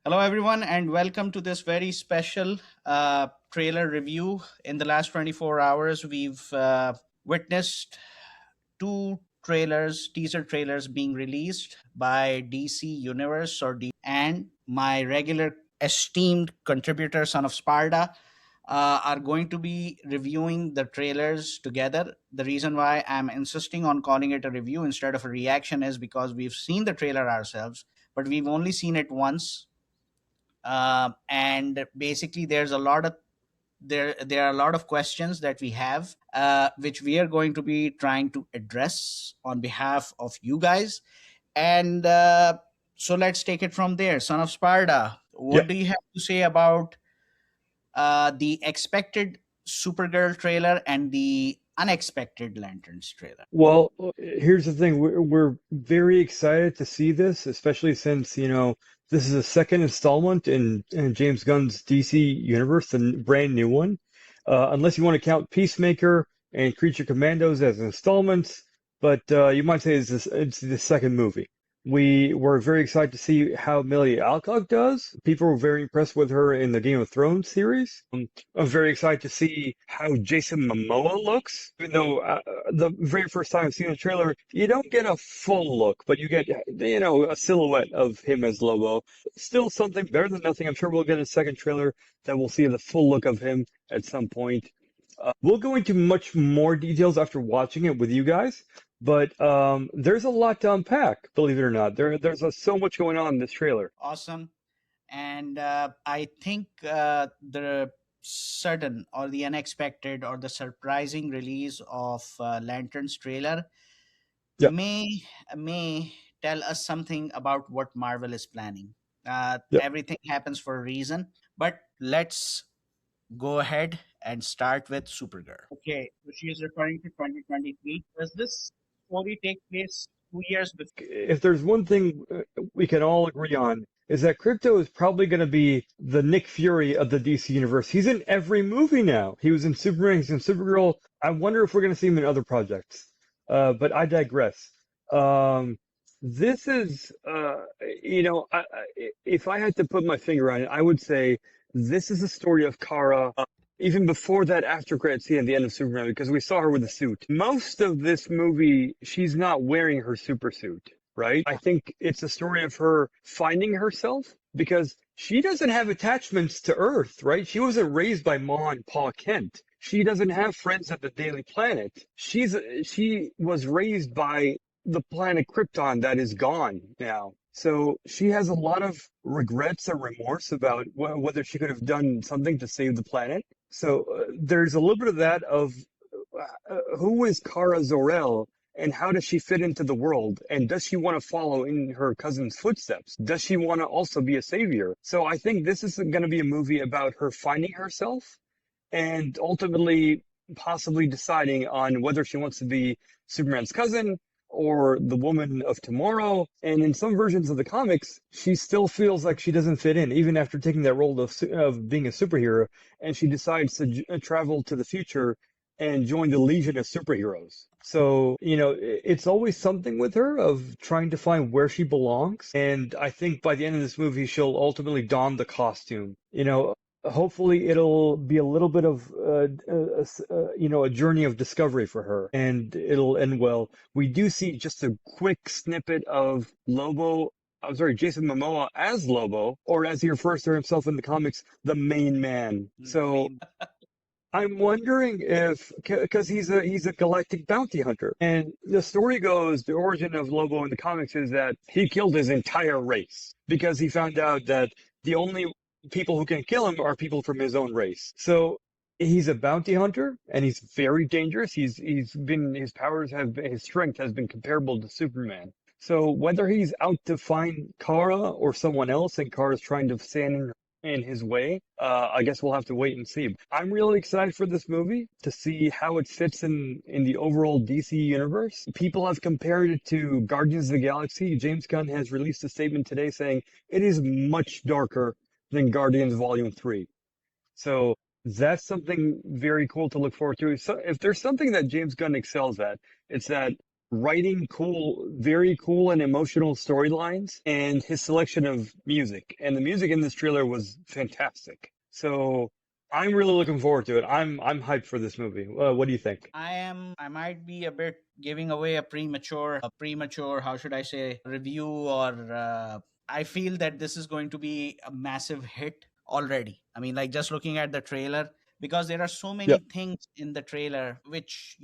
Hello, everyone, and welcome to this very special trailer review. In the last 24 hours, we've witnessed two trailers, teaser trailers being released by DC Universe and my regular esteemed contributor, Son of Sparda, are going to be reviewing the trailers together. The reason why I'm insisting on calling it a review instead of a reaction is because we've seen the trailer ourselves, but we've only seen it once, and basically there are a lot of questions that we have, which we are going to be trying to address on behalf of you guys. And so let's take it from there. Son of Sparda, Yeah. what do you have to say about the expected Supergirl trailer and the unexpected Lanterns trailer? Well, here's the thing. We're very excited to see this, especially since, this is a second installment in James Gunn's DC universe, the brand new one. Unless you want to count Peacemaker and Creature Commandos as installments, but you might say it's the second movie. We were very excited to see how Millie Alcock does. People were very impressed with her in the Game of Thrones series. I'm very excited to see how Jason Momoa looks, even though the very first time I've seen the trailer, you don't get a full look, but you get, a silhouette of him as Lobo. Still something better than nothing. I'm sure we'll get a second trailer that we'll see the full look of him at some point. We'll go into much more details after watching it with you guys, but there's a lot to unpack, believe it or not. There's so much going on in this trailer. Awesome. And I think the sudden or the unexpected or the surprising release of Lanterns trailer Yeah, may tell us something about what Marvel is planning. yeah. Everything happens for a reason, but let's go ahead and start with Supergirl. Okay, so she is referring to 2023. Does this story take place 2 years before? If there's one thing we can all agree on, is that Crypto is probably going to be the Nick Fury of the DC universe. He's in every movie now. He was in Superman, he's in Supergirl. I wonder if we're going to see him in other projects. But I digress. This is, if I had to put my finger on it, I would say this is the story of Kara even before that after credit scene at the end of Superman, because we saw her with a suit. Most of this movie, she's not wearing her super suit, right? I think it's a story of her finding herself because she doesn't have attachments to Earth, right? She wasn't raised by Ma and Pa Kent. She doesn't have friends at the Daily Planet. She was raised by the planet Krypton that is gone now. So she has a lot of regrets or remorse about whether she could have done something to save the planet. So there's a little bit of that of who is Kara Zor-El and how does she fit into the world? And does she want to follow in her cousin's footsteps? Does she want to also be a savior? So I think this is going to be a movie about her finding herself and ultimately possibly deciding on whether she wants to be Superman's cousin or the woman of tomorrow. And in some versions of the comics, she still feels like she doesn't fit in, even after taking that role of being a superhero. And she decides to travel to the future and join the Legion of Superheroes. So, it's always something with her of trying to find where she belongs. And I think by the end of this movie, she'll ultimately don the costume. Hopefully it'll be a little bit of a journey of discovery for her, and it'll end well. We do see just a quick snippet of Jason Momoa as Lobo, or as he refers to himself in the comics, the main man. So I'm wondering if, because he's a galactic bounty hunter, and the story goes, the origin of Lobo in the comics is that he killed his entire race because he found out that the only people who can kill him are people from his own race. So he's a bounty hunter and he's very dangerous. His strength has been comparable to Superman. So whether he's out to find Kara or someone else and Kara's trying to stand in his way, I guess we'll have to wait and see. I'm really excited for this movie to see how it fits in the overall DC universe. People have compared it to Guardians of the Galaxy. James Gunn has released a statement today saying it is much darker than Guardians Volume 3. So that's something very cool to look forward to. So if there's something that James Gunn excels at, it's that writing cool, very cool and emotional storylines, and his selection of music. And the music in this trailer was fantastic. So I'm really looking forward to it. I'm hyped for this movie. What do you think? I might be a bit giving away a premature, how should I say, review, or I feel that this is going to be a massive hit already. I mean, like, just looking at the trailer, because there are so many Yep, things in the trailer which,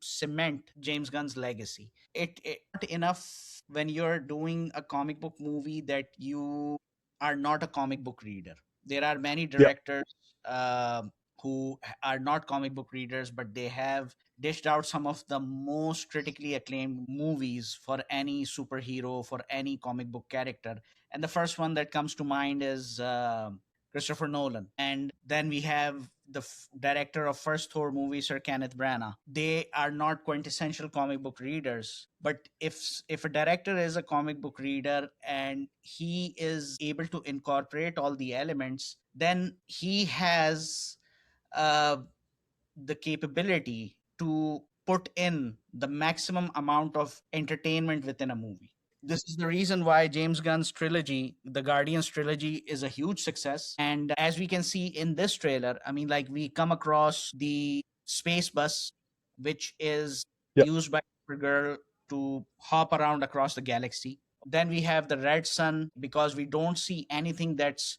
cement James Gunn's legacy. It not enough when you're doing a comic book movie that you are not a comic book reader. There are many yep, directors who are not comic book readers, but they have dished out some of the most critically acclaimed movies for any superhero, for any comic book character. And the first one that comes to mind is Christopher Nolan. And then we have the director of first Thor movie, Sir Kenneth Branagh. They are not quintessential comic book readers, but if a director is a comic book reader and he is able to incorporate all the elements, then he has uh, the capability to put in the maximum amount of entertainment within a movie. This is the reason why James Gunn's trilogy, the Guardians trilogy, is a huge success. And as we can see in this trailer, I mean, like, we come across the space bus, which is yep, used by Supergirl to hop around across the galaxy. Then we have the red sun, because we don't see anything that's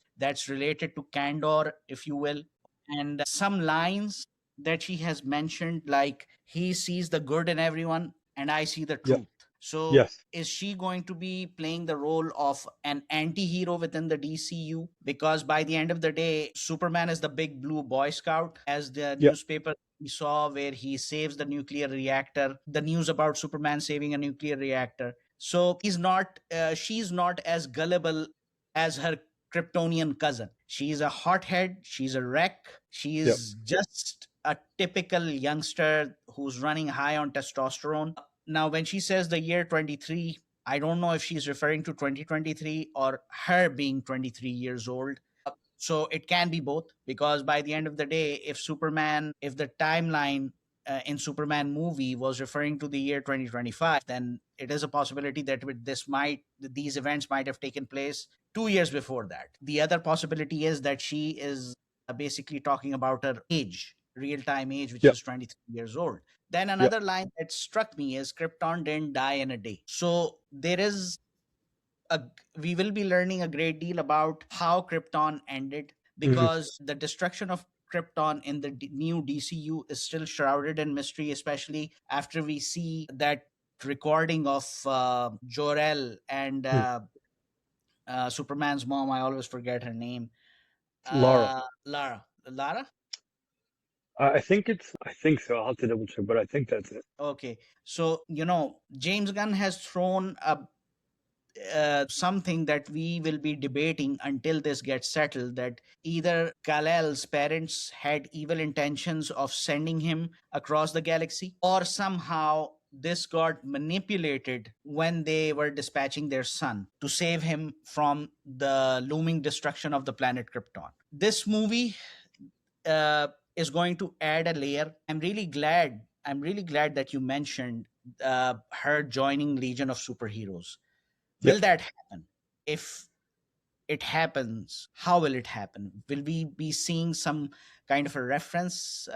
related to Kandor, if you will. And some lines that she has mentioned, like, he sees the good in everyone and I see the yep, truth. So yes, is she going to be playing the role of an anti-hero within the DCU? Because by the end of the day, Superman is the big blue boy scout, as the yep, newspaper we saw, where he saves the nuclear reactor, the news about Superman saving a nuclear reactor. So she's not as gullible as her Kryptonian cousin. She's a hothead, she's a wreck, yep, she's just a typical youngster who's running high on testosterone. Now, when she says the year 23, I don't know if she's referring to 2023 or her being 23 years old. So it can be both, because by the end of the day, if the timeline in Superman movie was referring to the year 2025, then it is a possibility that these events might have taken place 2 years before that. The other possibility is that she is basically talking about her age, real time age, which yep, is 23 years old. Then yep. another line that struck me is Krypton didn't die in a day. So there is a we will be learning a great deal about how Krypton ended, Hmm. because the destruction of Krypton in the new DCU is still shrouded in mystery, especially after we see that recording of Jor-El and Superman's mom. I always forget her name. Lara. Lara. Lara? I think so. I'll have to double check, but I think that's it. Okay. So, James Gunn has thrown a something that we will be debating until this gets settled, that either Kal-El's parents had evil intentions of sending him across the galaxy, or somehow this got manipulated when they were dispatching their son to save him from the looming destruction of the planet Krypton. This movie is going to add a layer. I'm really glad that you mentioned her joining Legion of Superheroes. Yep. Will that happen? If it happens, how will it happen? Will we be seeing some kind of a reference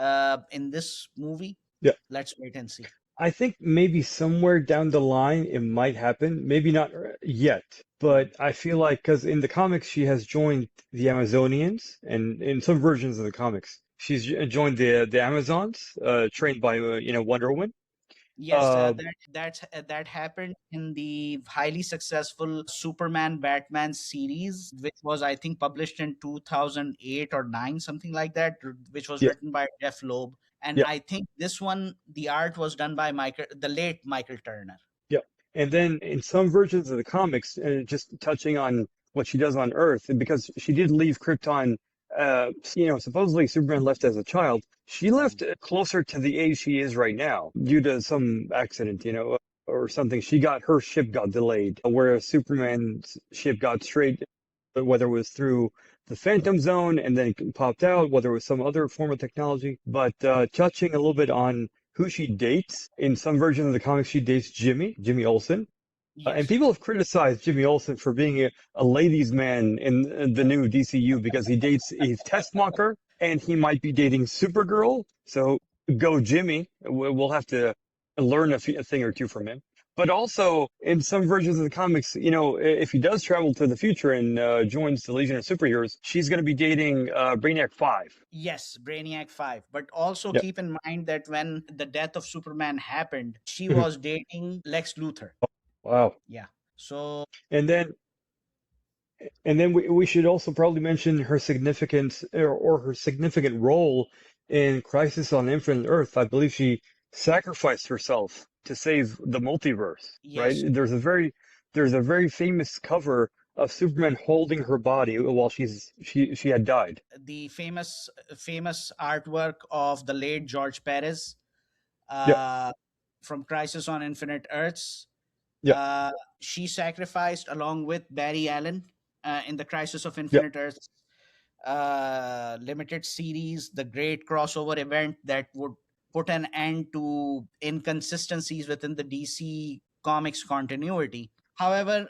in this movie? Yep. Let's wait and see. I think maybe somewhere down the line it might happen. Maybe not yet, but I feel like because in the comics she has joined the Amazonians, and in some versions of the comics she's joined the Amazons, trained by Wonder Woman. Yes, Uh, that happened in the highly successful Superman Batman series, which was, I think, published in 2008 or 9, something like that, which was yeah, written by Jeff Loeb. And yeah. I think this one, the art was done by the late Michael Turner. Yep. And then in some versions of the comics, just touching on what she does on Earth, and because she did leave Krypton, supposedly Superman left as a child. She left closer to the age she is right now due to some accident, or something. Her ship got delayed, whereas Superman's ship got straight, but whether it was through the Phantom Zone and then it popped out, whether it was some other form of technology. But touching a little bit on who she dates. In some versions of the comics, she dates Jimmy Olsen. And Yes. people have criticized Jimmy Olsen for being a ladies' man in the new DCU because he's Tessmacher and he might be dating Supergirl. So go Jimmy. We'll have to learn a thing or two from him. But also in some versions of the comics, if he does travel to the future and joins the Legion of Superheroes, she's going to be dating Brainiac 5. Yes, Brainiac 5. But also Yep. keep in mind that when the death of Superman happened, she was dating Lex Luthor. Wow. Yeah. So, And then we should also probably mention her significance or her significant role in Crisis on Infinite Earth. I believe she sacrificed herself to save the multiverse, right? yes, There's a very famous cover of Superman holding her body while she had died. the famous artwork of the late George Perez, Yeah, uh, from Crisis on Infinite Earths. yeah, She sacrificed along with Barry Allen in the Crisis of yeah, Infinite Earths limited series, the great crossover event that would put an end to inconsistencies within the DC Comics continuity. However,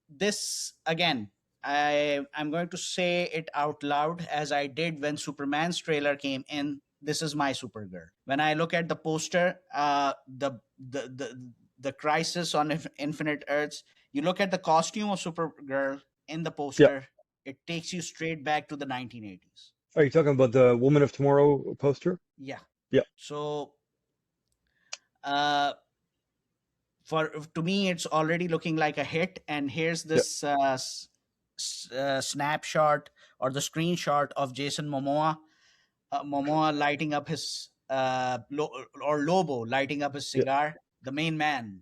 this again, I'm going to say it out loud as I did when Superman's trailer came in. This is my Supergirl. When I look at the poster, the Crisis on Infinite Earths, you look at the costume of Supergirl in the yeah. poster, it takes you straight back to the 1980s. Are you talking about the Woman of Tomorrow poster? Yeah. Yeah, So, uh, for to me it's already looking like a hit, and here's yeah, this snapshot or the screenshot of Jason Momoa lighting up his or Lobo lighting up his yeah, cigar, the main man.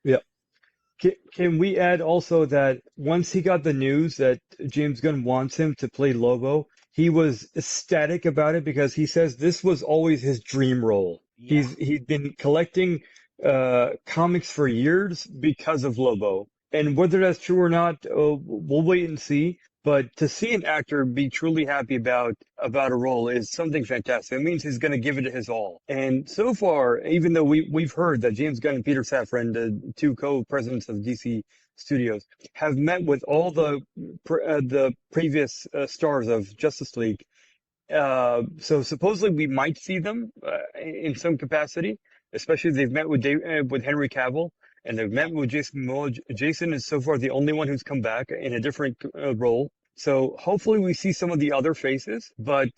yeah. Can we add also that once he got the news that James Gunn wants him to play Lobo, he was ecstatic about it because he says this was always his dream role. Yeah, He'd been collecting comics for years because of Lobo. And whether that's true or not, we'll wait and see. But to see an actor be truly happy about a role is something fantastic. It means he's going to give it his all. And so far, even though we've heard that James Gunn and Peter Safran, the two co-presidents of DC Studios, have met with all the previous stars of Justice League, so supposedly we might see them in some capacity. Especially they've met with Henry Cavill and they've yeah, met with Jason Momoa. Jason is so far the only one who's come back in a different role. So hopefully we see some of the other faces. But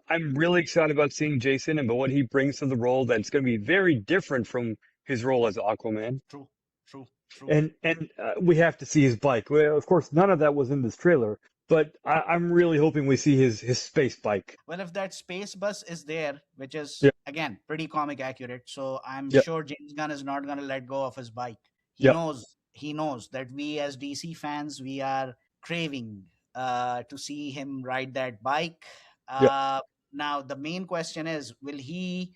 I'm really excited about seeing Jason and about what he brings to the role. That's going to be very different from his role as Aquaman. true, true, true. And we have to see his bike. Well, of course, none of that was in this trailer. But I'm really hoping we see his space bike. Well, if that space bus is there, which is Yeah, again pretty comic accurate, so I'm yeah, sure James Gunn is not going to let go of his bike. He yeah, knows he knows that we as DC fans, we are craving to see him ride that bike. yeah, Uh, Now the main question is, will he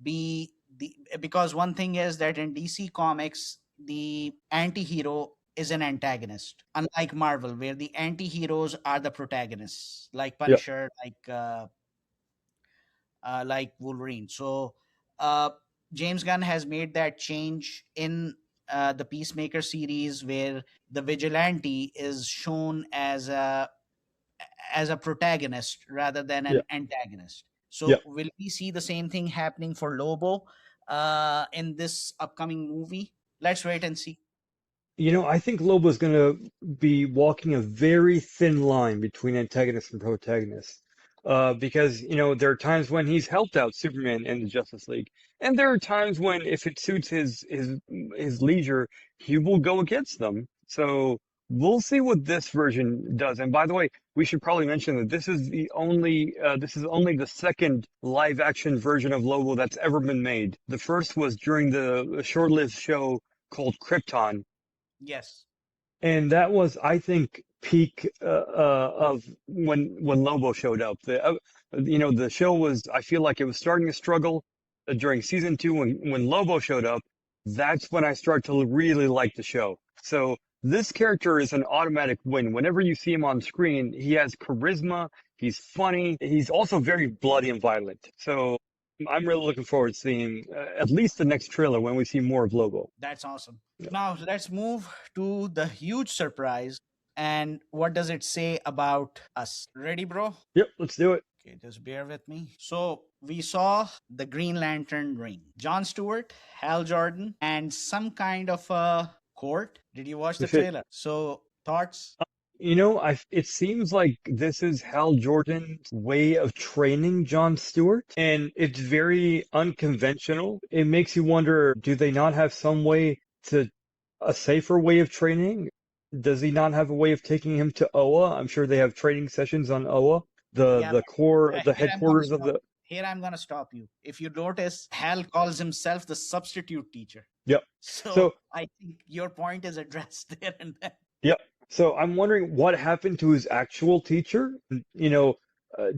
be the, because one thing is that in DC Comics, the anti-hero is an antagonist, unlike Marvel, where the anti-heroes are the protagonists, like yeah, Punisher, like Wolverine. So uh, James Gunn has made that change in the Peacemaker series, where the vigilante is shown as a protagonist rather than yeah, an antagonist. yeah. So will we see the same thing happening for Lobo in this upcoming movie? Let's wait and see. I think Lobo's going to be walking a very thin line between antagonist and protagonist. Because, there are times when he's helped out Superman and the Justice League. And there are times when, if it suits his leisure, he will go against them. So we'll see what this version does. And by the way, we should probably mention that this is only the second live action version of Lobo that's ever been made. The first was during the short-lived show called Krypton, Yes. and that was, I think, peak of when Lobo showed up. The show was. I feel like it was starting to struggle during season 2 when Lobo showed up. That's when I start to really like the show. So this character is an automatic win. Whenever you see him on screen, he has charisma. He's funny. He's also very bloody and violent. So I'm really looking forward to seeing at least the next trailer when we see more of Lobo. That's awesome. Yeah. Now let's move to the huge surprise. And what does it say about us? Ready, bro? Yep, let's do it. Okay, just bear with me. So we saw the Green Lantern ring. John Stewart, Hal Jordan, and some kind of a court. Did you watch the If it, trailer? So thoughts? it seems like this is Hal Jordan's way of training John Stewart, and it's very unconventional. It makes you wonder, do they not have some way to a safer way of training? Does he not have a way of taking him to Oa? I'm sure they have training sessions on Oa, Yeah. the Here I'm gonna headquarters of stop. the. Here I'm gonna stop you. If you notice, Hal calls himself the substitute teacher. Yep. So So I think your point is addressed there and then. Yep. So I'm wondering what happened to his actual teacher.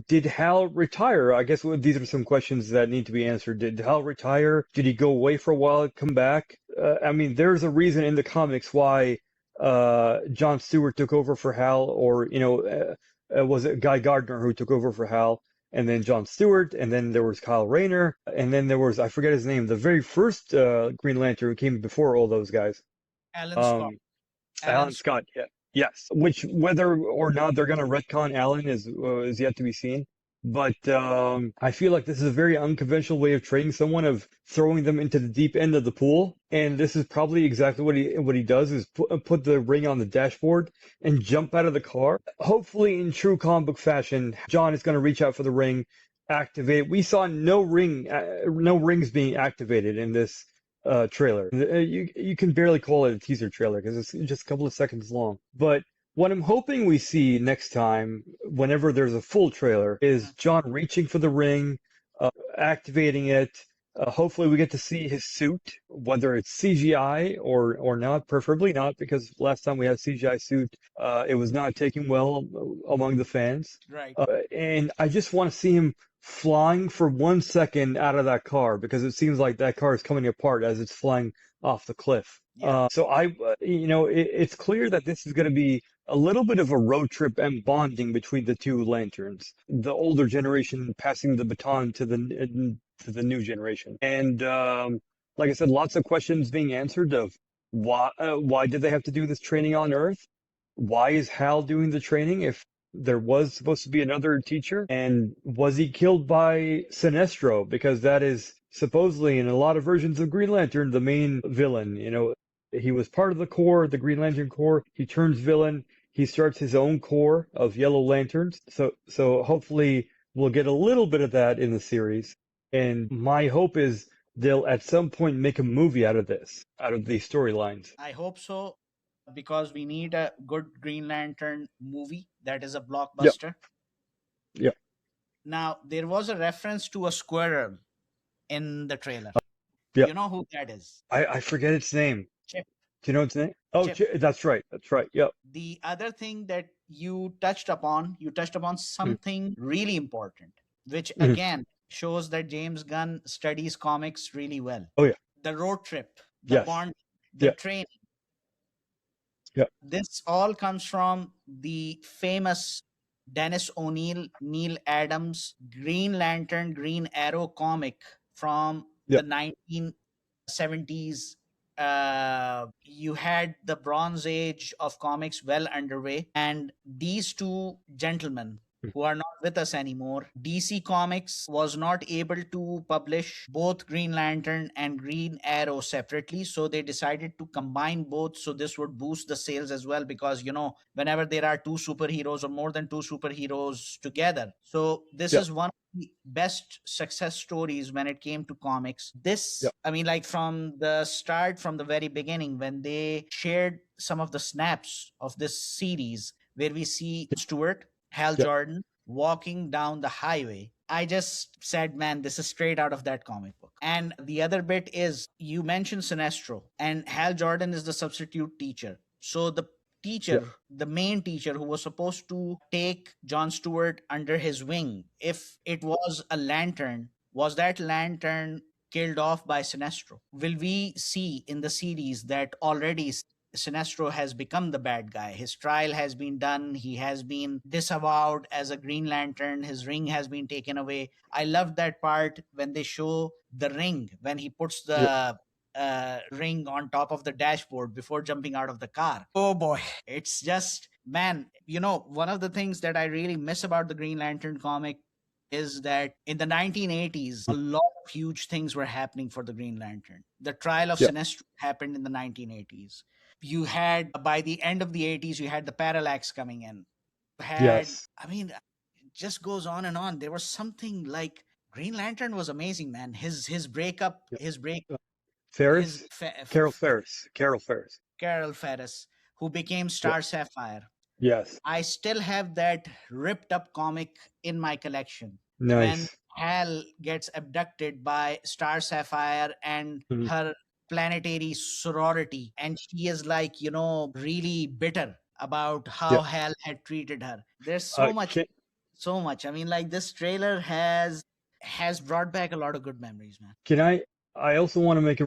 Did Hal retire? I guess these are some questions that need to be answered. Did Hal retire? Did he go away for a while and come back? I mean, there's a reason in the comics why John Stewart took over for Hal, or was it Guy Gardner who took over for Hal, and then John Stewart, and then there was Kyle Rayner, and then there was, I forget his name, the very first Green Lantern who came before all those guys. Alan Scott. Um, Alan Alan Scott. Scott, yeah. Yes. Which, whether or not they're going to retcon Alan is yet to be seen. But I feel like this is a very unconventional way of training someone, of throwing them into the deep end of the pool. And this is probably exactly what he does, is put the ring on the dashboard and jump out of the car. Hopefully, in true comic book fashion, John is going to reach out for the ring, activate it. We saw no rings being activated in this trailer. You can barely call it a teaser trailer because it's just a couple of seconds long. But what I'm hoping we see next time, whenever there's a full trailer, is John reaching for the ring, activating it. Hopefully we get to see his suit, whether it's CGI or not, preferably not, because last time we had a CGI suit, it was not taken well among the fans. Right. And I just want to see him flying for 1 second out of that car, because it seems like that car is coming apart as it's flying off the cliff. Yeah. It's clear that this is going to be a little bit of a road trip and bonding between the two lanterns, the older generation passing the baton to the new generation. And like I said, lots of questions being answered of why did they have to do this training on Earth? Why is Hal doing the training if there was supposed to be another teacher? And was he killed by Sinestro? Because that is supposedly, in a lot of versions of Green Lantern, the main villain. He was part of the Corps, the Green Lantern Corps. He turns villain. He starts his own corps of Yellow Lanterns. So hopefully we'll get a little bit of that in the series. And my hope is they'll at some point make a movie out of this, out of these storylines. I hope so, because we need a good Green Lantern movie that is a blockbuster. Yep. Now, there was a reference to a squirrel in the trailer. Yep. You know who that is? I forget its name. Chip. Do you know its name? Oh, Chip. That's right. That's right. Yep. The other thing that you touched upon something really important, which again shows that James Gunn studies comics really well. Oh, yeah. The road trip, the Yes. bond, the training. Yeah. This all comes from the famous Dennis O'Neil, Neil Adams, Green Lantern, Green Arrow comic from the 1970s. You had the Bronze Age of comics well underway, and these two gentlemen who are not with us anymore, DC Comics was not able to publish both Green Lantern and Green Arrow separately, so they decided to combine both, so this would boost the sales as well, because whenever there are two superheroes or more than two superheroes together, so this is one of the best success stories when it came to comics. This, I mean, like from the start, from the very beginning, when they shared some of the snaps of this series, where we see Stewart, Hal Jordan walking down the highway, I just said, man, this is straight out of that comic book. And the other bit is, you mentioned Sinestro, and Hal Jordan is the substitute teacher. So the teacher, the main teacher who was supposed to take John Stewart under his wing, if it was a lantern, was that lantern killed off by Sinestro? Will we see in the series that already Sinestro has become the bad guy. His trial has been done. He has been disavowed as a Green Lantern. His ring has been taken away. I love that part when they show the ring, when he puts Yep. the ring on top of the dashboard before jumping out of the car. Oh boy, it's just, man, one of the things that I really miss about the Green Lantern comic is that in the 1980s, a lot of huge things were happening for the Green Lantern. The trial of Yep. Sinestro happened in the 1980s. You had, by the end of the 80s, you had the parallax coming in. Yes. I mean, it just goes on and on. There was something like Green Lantern was amazing, man. His breakup, Yep. his break, his Ferris? Carol Ferris. Carol Ferris. Carol Ferris, who became Yep. Star Sapphire. Yes. I still have that ripped up comic in my collection when Nice. Hal gets abducted by Star Sapphire and Mhm. her planetary sorority. And she is like, really bitter about how Yep. Hal had treated her. There's Uh, so much, can, so much. I mean, like this trailer has brought back a lot of good memories, man. can I also want to make a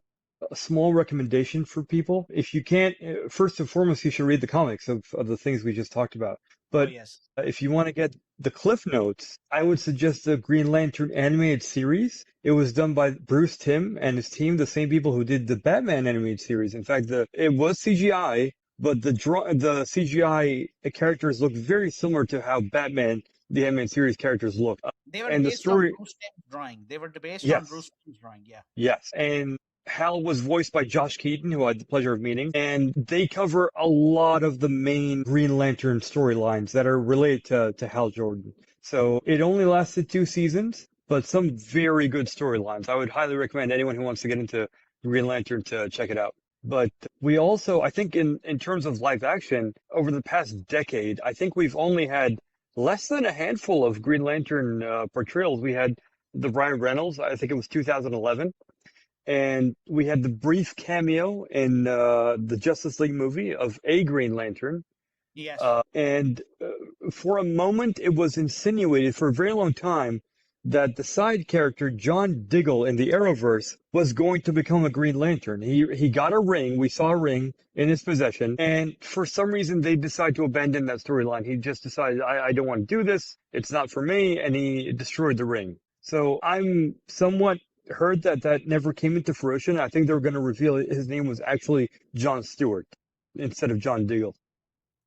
small recommendation for people. If you can't, first and foremost, you should read the comics of the things we just talked about. Oh But yes. if you want to get the Cliff Notes, I would suggest the Green Lantern animated series. It was done by Bruce Timm and his team, the same people who did the Batman animated series. In fact, it was CGI, but the CGI characters look very similar to how Batman the animated series characters look. They were And the based on story, Bruce Timm's drawing. They were based on yes. Bruce Timm's drawing. Yeah. Yes, and Hal was voiced by Josh Keaton, who I had the pleasure of meeting, and they cover a lot of the main Green Lantern storylines that are related to Hal Jordan. So it only lasted 2 seasons, but some very good storylines. I would highly recommend anyone who wants to get into Green Lantern to check it out. But we also, I think in terms of live action, over the past decade, I think we've only had less than a handful of Green Lantern portrayals. We had the Ryan Reynolds, I think it was 2011, and we had the brief cameo in the Justice League movie of a Green Lantern. Yes. And for a moment, it was insinuated for a very long time that the side character John Diggle in the Arrowverse was going to become a Green Lantern. He got a ring. We saw a ring in his possession, and for some reason they decided to abandon that storyline. He just decided, I don't want to do this. It's not for me, and he destroyed the ring. So I'm somewhat heard that that never came into fruition. I think they were going to reveal his name was actually John Stewart instead of John Diggle.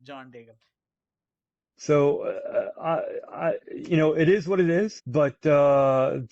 John Dagan. So it is what it is. But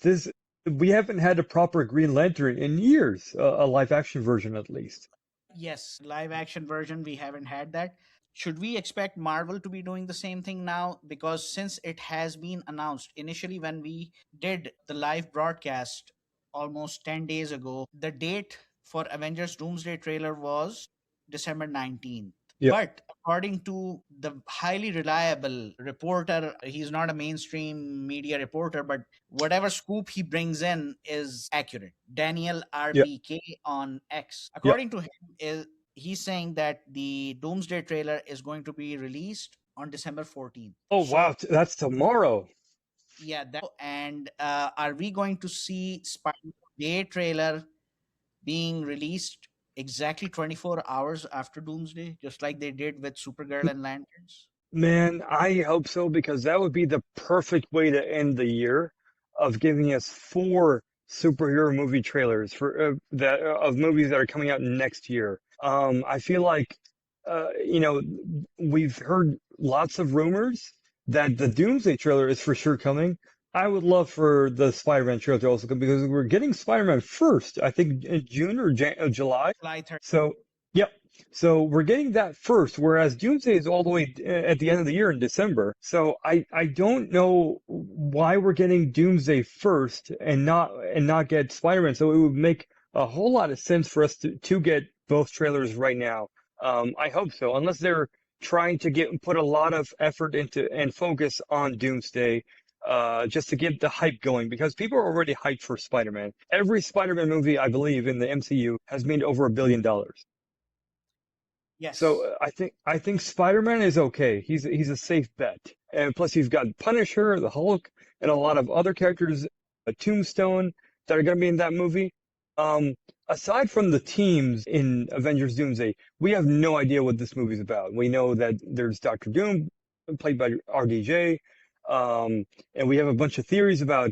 this we haven't had a proper Green Lantern in years, a live action version at least. Yes, live action version, we haven't had that. Should we expect Marvel to be doing the same thing now? Because since it has been announced initially when we did the live broadcast almost 10 days ago, the date for Avengers Doomsday trailer was December 19th. Yep. But according to the highly reliable reporter, he's not a mainstream media reporter, but whatever scoop he brings in is accurate. Daniel Yep. RBK on X. Yep. According to him, he's saying that the Doomsday trailer is going to be released on December 14th. Oh wow, that's tomorrow. Yeah, and are we going to see Spider-Man Day trailer being released exactly 24 hours after Doomsday, just like they did with Supergirl and Lanterns? Man, I hope so because that would be the perfect way to end the year of giving us 4 superhero movie trailers for that of movies that are coming out next year. I feel like you know we've heard lots of rumors that the Doomsday trailer is for sure coming. I would love for the Spider-Man trailer to also come because we're getting Spider-Man first, I think in June or July. July 3rd. So, yep. So we're getting that first, whereas Doomsday is all the way at the end of the year in December. So I don't know why we're getting Doomsday first and not get Spider-Man. So it would make a whole lot of sense for us to get both trailers right now. I hope so, unless they're trying to put a lot of effort into and focus on Doomsday. Just to get the hype going because people are already hyped for Spider-Man. Every Spider-Man movie, I believe, in the MCU has made over $1 billion. Yes. So I think Spider-Man is okay. He's a safe bet. And plus, you've got Punisher, the Hulk, and a lot of other characters, Tombstone, that are going to be in that movie. aside from the teams in Avengers Doomsday, we have no idea what this movie's about. We know that there's Doctor Doom, played by RDJ, and we have a bunch of theories about,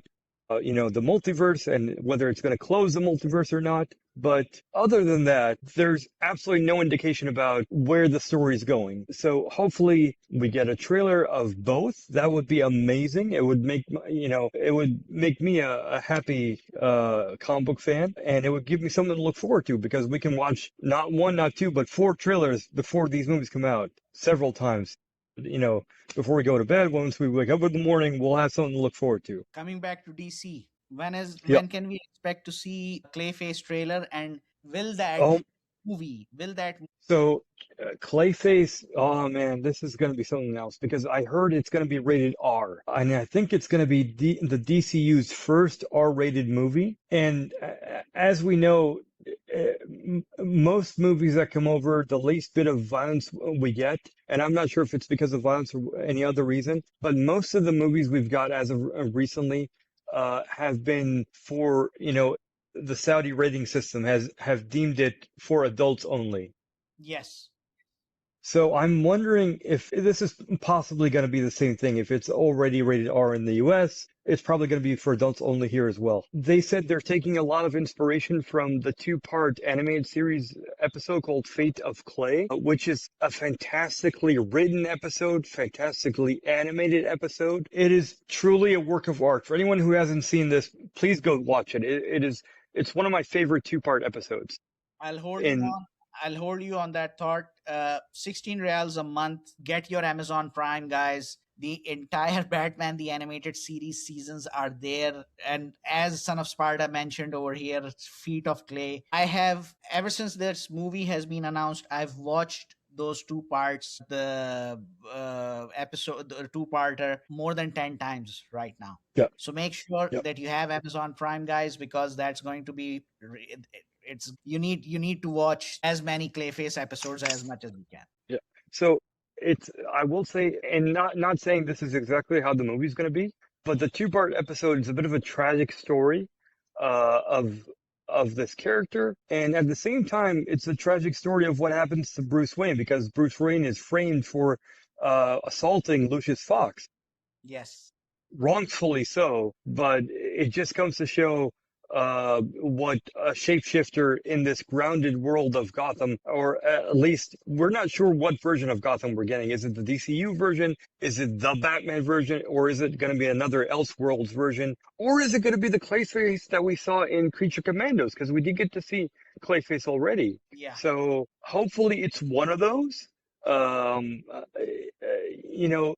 the multiverse and whether it's going to close the multiverse or not. But other than that, there's absolutely no indication about where the story's going. So hopefully we get a trailer of both. That would be amazing. It would make, it would make me a happy comic book fan, and it would give me something to look forward to because we can watch not one, not two, but 4 trailers before these movies come out several times. Before we go to bed, once we wake up in the morning, we'll have something to look forward to. Coming back to DC, when is Yep. when can we expect to see Clayface trailer, and will that Oh, movie will that so Clayface, oh man, this is going to be something else because I heard it's going to be rated R. And I think it's going to be the DCU's first R-rated movie. And as we know, most movies that come over, the least bit of violence we get, and I'm not sure if it's because of violence or any other reason, but most of the movies we've got as of recently have been for, the Saudi rating system have deemed it for adults only. yes. So I'm wondering if this is possibly going to be the same thing. If it's already rated R in the US, it's probably going to be for adults only here as well. They said they're taking a lot of inspiration from the 2-part animated series episode called Fate of Clay, which is a fantastically written episode, fantastically animated episode. It is truly a work of art. For anyone who hasn't seen this, please go watch it. It's one of my favorite 2-part episodes. I'll hold you And on. I'll hold you on that thought. 16 reals a month. Get your Amazon Prime, guys. The entire Batman the Animated Series seasons are there. And as Son of Sparta mentioned over here, Feet of Clay. I have, ever since this movie has been announced, I've watched those 2 parts, the episode, the 2-parter, more than 10 times right now. yeah, So make sure yeah. that you have Amazon Prime, guys, because that's going to be it's you need to watch as many Clayface episodes as much as you can. Yeah. So I will say, and not saying this is exactly how the movie's going to be, but the 2-part episode is a bit of a tragic story of this character, and at the same time, it's a tragic story of what happens to Bruce Wayne because Bruce Wayne is framed for assaulting Lucius Fox, Yes. wrongfully so, but it just comes to show what a shapeshifter in this grounded world of Gotham, or at least we're not sure what version of Gotham we're getting. Is it the DCU version? Is it the Batman version? Or is it going to be another Elseworlds version? Or is it going to be the Clayface that we saw in Creature Commandos? Because we did get to see Clayface already. Yeah. So hopefully it's one of those. You know,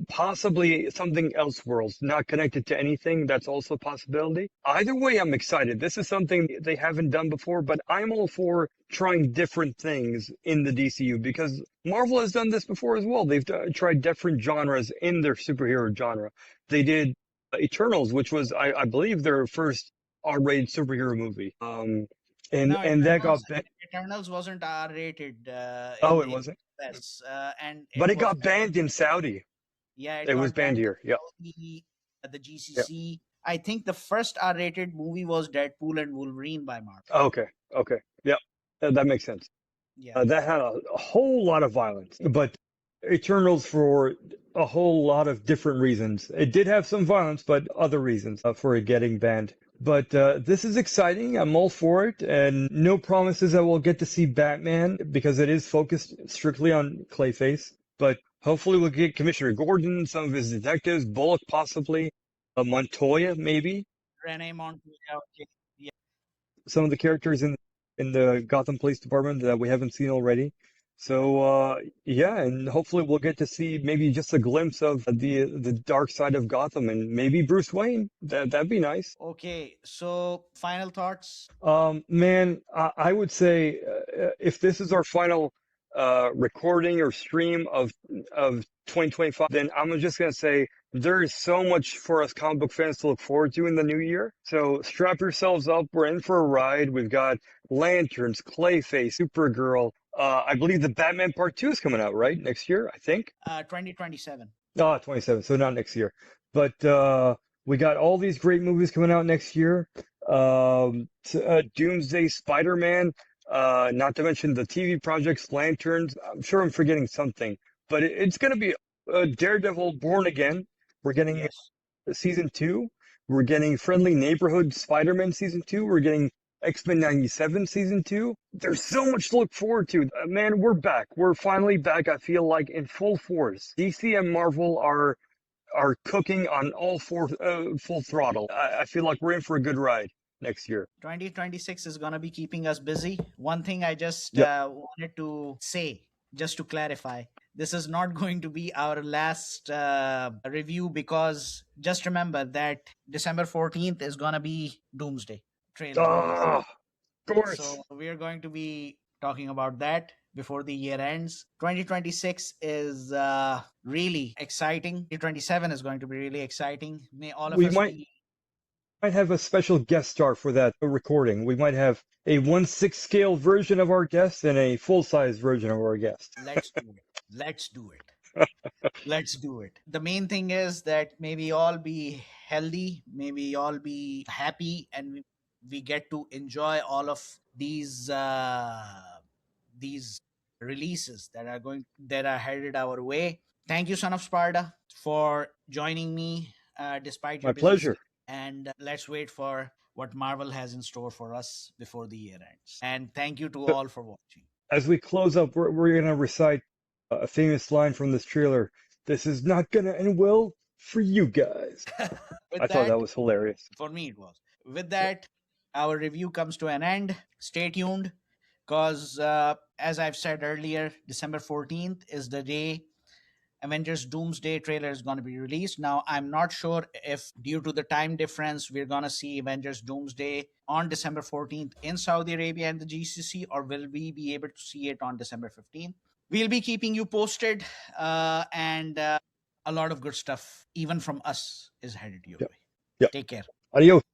possibly something else worlds, not connected to anything. That's also a possibility. Either way, I'm excited. This is something they haven't done before, but I'm all for trying different things in the DCU because Marvel has done this before as well. They've tried different genres in their superhero genre. They did Eternals, which was, I believe, their first R-rated superhero movie. No, And that got Eternals wasn't R-rated oh, in it the wasn't, US, and but it it was got banned in Saudi. yeah, it It was got banned banned here. Yeah. the Yeah. GCC. I think the first R-rated movie was Deadpool and Wolverine by Marvel. Okay. Okay. Yeah. That makes sense. Yeah. That had a whole lot of violence, but Eternals for a whole lot of different reasons. It did have some violence, but other reasons for it getting banned. But this is exciting. I'm all for it, and no promises that we'll get to see Batman because it is focused strictly on Clayface. But hopefully we'll get Commissioner Gordon, some of his detectives, Bullock possibly, Montoya maybe, Renee Montoya. Okay. Yeah. some of the characters in the Gotham Police Department that we haven't seen already. So yeah, and hopefully we'll get to see maybe just a glimpse of the dark side of Gotham and maybe Bruce Wayne. That'd be nice. Okay. So final thoughts. Man, I would say if this is our final recording or stream of 2025, then I'm just gonna say there is so much for us comic book fans to look forward to in the new year. So strap yourselves up. We're in for a ride. We've got Lanterns, Clayface, Supergirl. I believe the Batman Part 2 is coming out, right? Next year, I think. 2027. 27, so not next year. But we got all these great movies coming out next year. Doomsday Spider-Man, not to mention the TV projects, Lanterns. I'm sure I'm forgetting something, but it's going to be Daredevil Born Again. We're getting Yes. season 2. We're getting Friendly Neighborhood Spider-Man season 2. We're getting X-Men 97 season 2. There's so much to look forward to. Man, we're back. We're finally back, I feel like, in full force. DC and Marvel are cooking on all four full throttle. I feel like we're in for a good ride next year. 2026 is going to be keeping us busy. One thing I just Yep. wanted to say, just to clarify, this is not going to be our last review, because just remember that December 14th is going to be Doomsday trailer release. Ah, of course. So we're going to be talking about that before the year ends. 2026 is really exciting. 2027 is going to be really exciting. May all of We us might be. have a special guest star for that recording. We might have a 1/6 scale version of our guest and a full size version of our guest. Let's do it. Let's do it. Let's do it. The main thing is that maybe all be healthy, maybe all be happy, and we get to enjoy all of these releases that are headed our way. Thank you, Son of Sparta, for joining me despite your My busy pleasure. schedule. And let's wait for what Marvel has in store for us before the year ends. And thank you to So, all for watching. as we close up, we're going to recite a famous line from this trailer. This is not going to end well for you guys. With I thought that, that was hilarious. for me it was. With that, our review comes to an end. Stay tuned, because as I've said earlier, December 14th is the day Avengers Doomsday trailer is going to be released. Now, I'm not sure if, due to the time difference, we're going to see Avengers Doomsday on December 14th in Saudi Arabia and the GCC, or will we be able to see it on December 15th? We'll be keeping you posted, and a lot of good stuff, even from us, is headed your Yep. way. Yep. Take care. Adios.